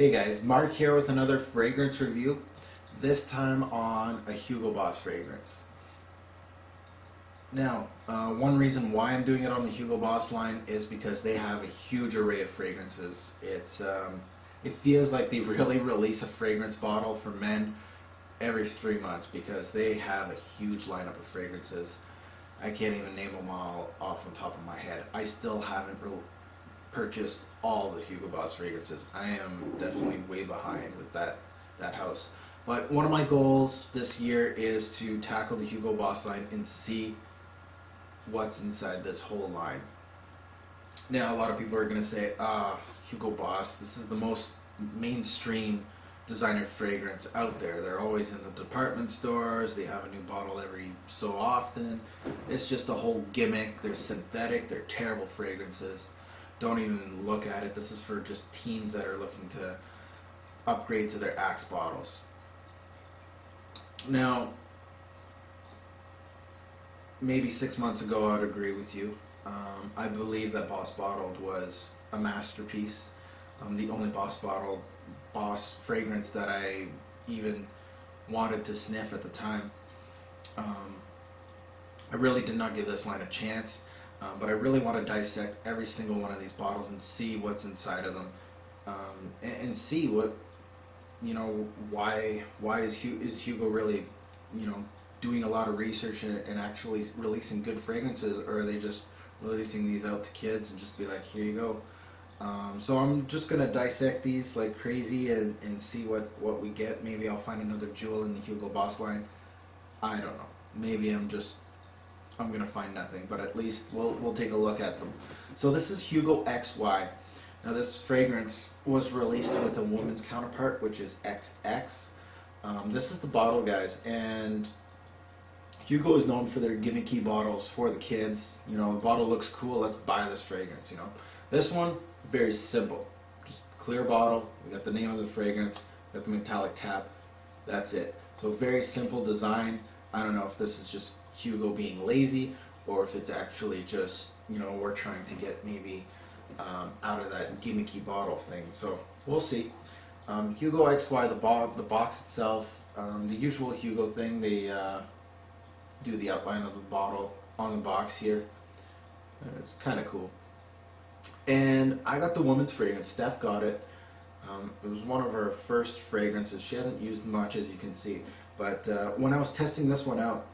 Hey guys, Mark here with another fragrance review, this time on a Hugo Boss fragrance. Now, one reason why I'm doing it on the Hugo Boss line is because they have a huge array of fragrances. It feels like they really release a fragrance bottle for men every 3 months because they have a huge lineup of fragrances. I can't even name them all off the top of my head. I still haven't purchased all the Hugo Boss fragrances. I am definitely way behind with that house. But one of my goals this year is to tackle the Hugo Boss line and see what's inside this whole line. Now, a lot of people are going to say, Hugo Boss, this is the most mainstream designer fragrance out there. They're always in the department stores. They have a new bottle every so often. It's just a whole gimmick. They're synthetic. They're terrible fragrances. Don't even look at it. This is for just teens that are looking to upgrade to their Axe bottles. Now, maybe 6 months ago I'd agree with you. I believe that Boss Bottled was a masterpiece. The only Boss fragrance that I even wanted to sniff at the time. I really did not give this line a chance, but I really want to dissect every single one of these bottles and see what's inside of them, and see what, why is Hugo really, doing a lot of research and actually releasing good fragrances, or are they just releasing these out to kids and just be like, here you go. So I'm just going to dissect these like crazy and see what we get. Maybe I'll find another jewel in the Hugo Boss line. I don't know. Maybe I'm going to find nothing, but at least we'll take a look at them. So this is Hugo XY. Now this fragrance was released with a woman's counterpart, which is XX. This is the bottle, guys, and Hugo is known for their gimmicky bottles for the kids. The bottle looks cool, let's buy this fragrance, This one, very simple. Just clear bottle, we got the name of the fragrance, got the metallic tap, that's it. So very simple design. I don't know if this is just Hugo being lazy, or if it's actually just, we're trying to get maybe out of that gimmicky bottle thing. So we'll see. Hugo XY, the box itself, the usual Hugo thing, they do the outline of the bottle on the box here. It's kind of cool. And I got the woman's fragrance. Steph got it. It was one of her first fragrances. She hasn't used much, as you can see. But when I was testing this one out,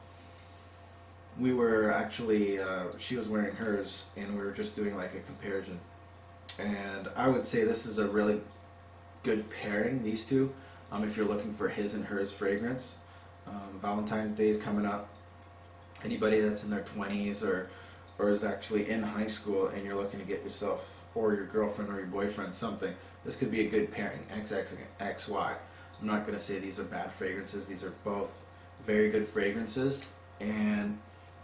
we were actually, she was wearing hers, and we were just doing like a comparison. And I would say this is a really good pairing, these two, if you're looking for his and hers fragrance. Valentine's Day is coming up. Anybody that's in their 20s or is actually in high school and you're looking to get yourself or your girlfriend or your boyfriend something, this could be a good pairing, XX and XY. I'm not going to say these are bad fragrances. These are both very good fragrances, and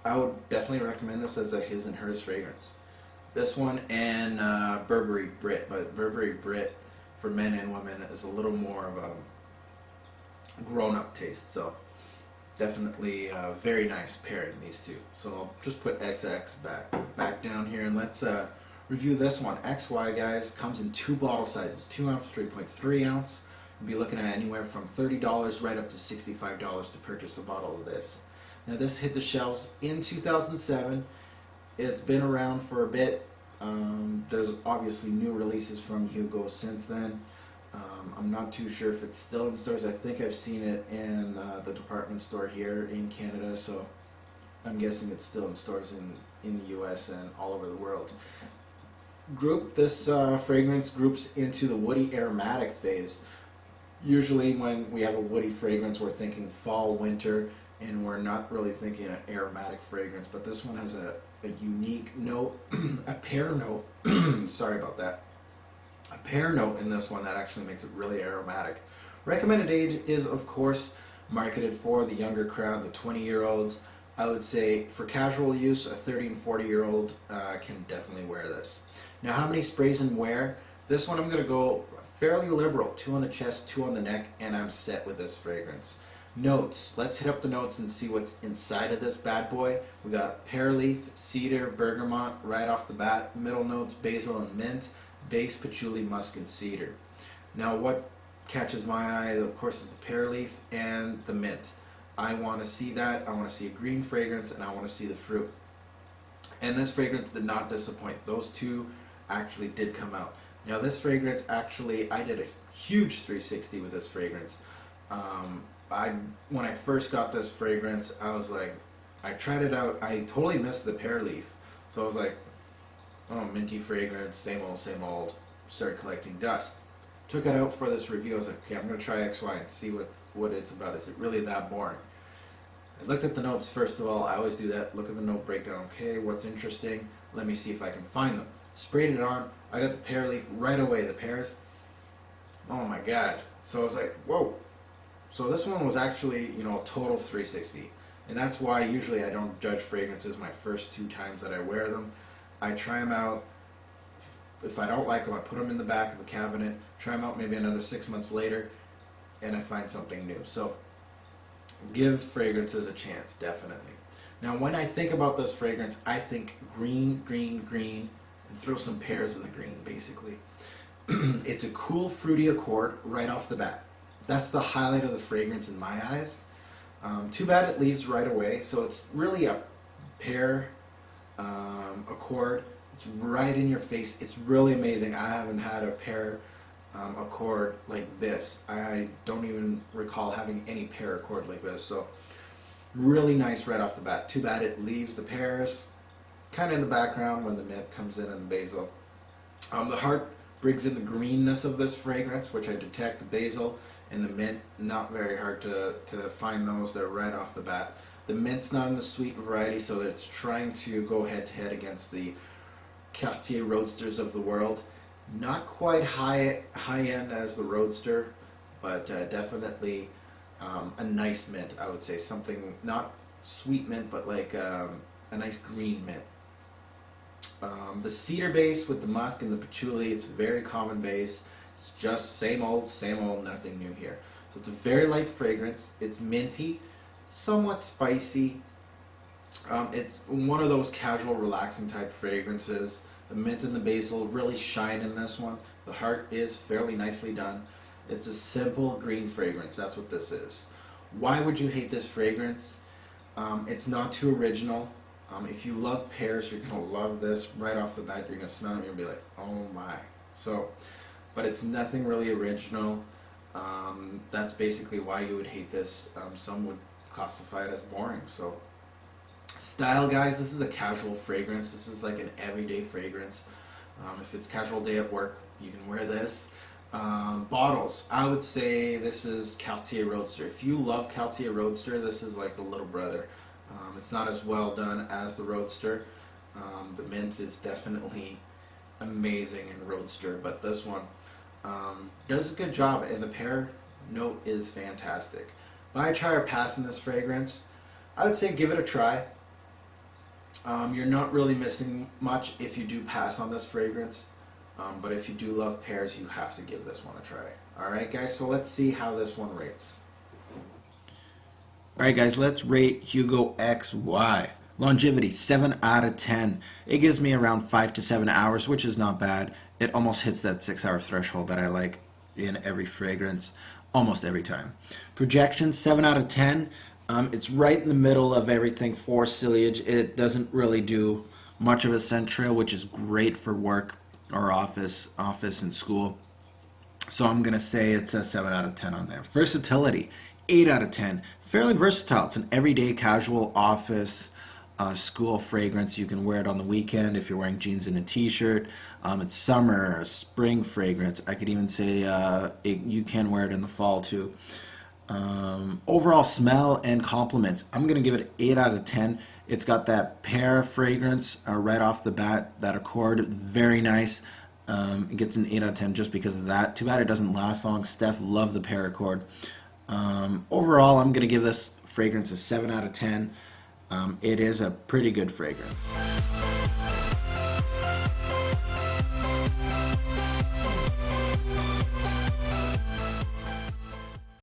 I would definitely recommend this as a his and hers fragrance. This one and Burberry Brit, but Burberry Brit for men and women is a little more of a grown-up taste, so definitely a very nice pairing, these two. So I'll just put XX back down here, and let's review this one. XY, guys, comes in two bottle sizes, 2 ounce, 3.3 ounce. You'll be looking at anywhere from $30 right up to $65 to purchase a bottle of this. Now this hit the shelves in 2007. It's been around for a bit. There's obviously new releases from Hugo since then. I'm not too sure if it's still in stores. I think I've seen it in the department store here in Canada, so I'm guessing it's still in stores in the US and all over the world. This fragrance groups into the woody aromatic phase. Usually when we have a woody fragrance, we're thinking fall, winter, and we're not really thinking an aromatic fragrance, but this one has a unique note, a pear note, sorry about that, a pear note in this one that actually makes it really aromatic. Recommended age is, of course, marketed for the younger crowd, the 20-year-olds. I would say for casual use, a 30 and 40-year-old can definitely wear this. Now, how many sprays and wear? This one I'm going to go fairly liberal, 2 on the chest, 2 on the neck, and I'm set with this fragrance. Notes. Let's hit up the notes and see what's inside of this bad boy. We got pear leaf, cedar, bergamot right off the bat. Middle notes, basil and mint. Base, patchouli, musk, and cedar. Now what catches my eye, of course, is the pear leaf and the mint. I want to see that. I want to see a green fragrance, and I want to see the fruit. And this fragrance did not disappoint. Those two actually did come out. Now this fragrance, actually, I did a huge 360 with this fragrance. When I first got this fragrance, I was like, I tried it out. I totally missed the pear leaf. So I was like, oh, minty fragrance, same old, same old. Started collecting dust. Took it out for this review. I was like, okay, I'm going to try XY and see what it's about. Is it really that boring? I looked at the notes first of all. I always do that. Look at the note breakdown. Okay, what's interesting? Let me see if I can find them. Sprayed it on. I got the pear leaf right away. The pears. Oh my god. So I was like, whoa. So this one was actually, a total 360. And that's why usually I don't judge fragrances my first 2 times that I wear them. I try them out. If I don't like them, I put them in the back of the cabinet, try them out maybe another 6 months later, and I find something new. So give fragrances a chance, definitely. Now when I think about this fragrance, I think green, green, green, and throw some pears in the green, basically. It's a cool, fruity accord right off the bat. That's the highlight of the fragrance in my eyes. Too bad it leaves right away. So it's really a pear accord. It's right in your face. It's really amazing. I haven't had a pear accord like this. I don't even recall having any pear accord like this. So really nice right off the bat. Too bad it leaves the pears kind of in the background when the mint comes in and the basil. The heart brings in the greenness of this fragrance, which I detect. The basil and the mint, not very hard to find those. They're right off the bat. The mint's not in the sweet variety, so that it's trying to go head to head against the Cartier Roadsters of the world. Not quite high end as the Roadster, but definitely a nice mint, I would say. Something, not sweet mint, but like a nice green mint. The cedar base with the musk and the patchouli, it's a very common base. It's just same old, nothing new here. So it's a very light fragrance. It's minty, somewhat spicy. It's one of those casual, relaxing type fragrances. The mint and the basil really shine in this one. The heart is fairly nicely done. It's a simple green fragrance. That's what this is. Why would you hate this fragrance? It's not too original. If you love pears, you're going to love this. Right off the bat, you're going to smell it and you'll be like, oh my. So, but it's nothing really original. That's basically why you would hate this. Some would classify it as boring. So, style, guys, this is a casual fragrance. This is like an everyday fragrance. If it's casual day at work, you can wear this. Bottles, I would say this is Cartier Roadster. If you love Cartier Roadster, this is like the little brother. It's not as well done as the Roadster. The mint is definitely amazing in Roadster, but this one does a good job, and the pear note is fantastic. If I try or pass in this fragrance, I would say give it a try. You're not really missing much if you do pass on this fragrance, but if you do love pears, you have to give this one a try. Alright guys, so let's see how this one rates. Alright guys, let's rate Hugo XY. Longevity, 7 out of 10. It gives me around 5 to 7 hours, which is not bad. It almost hits that 6-hour threshold that I like in every fragrance, almost every time. Projection, 7 out of 10. It's right in the middle of everything for Sillage. It doesn't really do much of a scent trail, which is great for work or office and school. So I'm going to say it's a 7 out of 10 on there. Versatility, 8 out of 10. Fairly versatile. It's an everyday casual office school fragrance. You can wear it on the weekend if you're wearing jeans and a t-shirt. It's summer, a spring fragrance. I could even say you can wear it in the fall too. Overall smell and compliments, I'm going to give it 8 out of 10. It's got that pear fragrance right off the bat, that accord, very nice. It gets an 8 out of 10 just because of that. Too bad it doesn't last long. Steph loved the pear accord. Overall, I'm going to give this fragrance a 7 out of 10. It is a pretty good fragrance.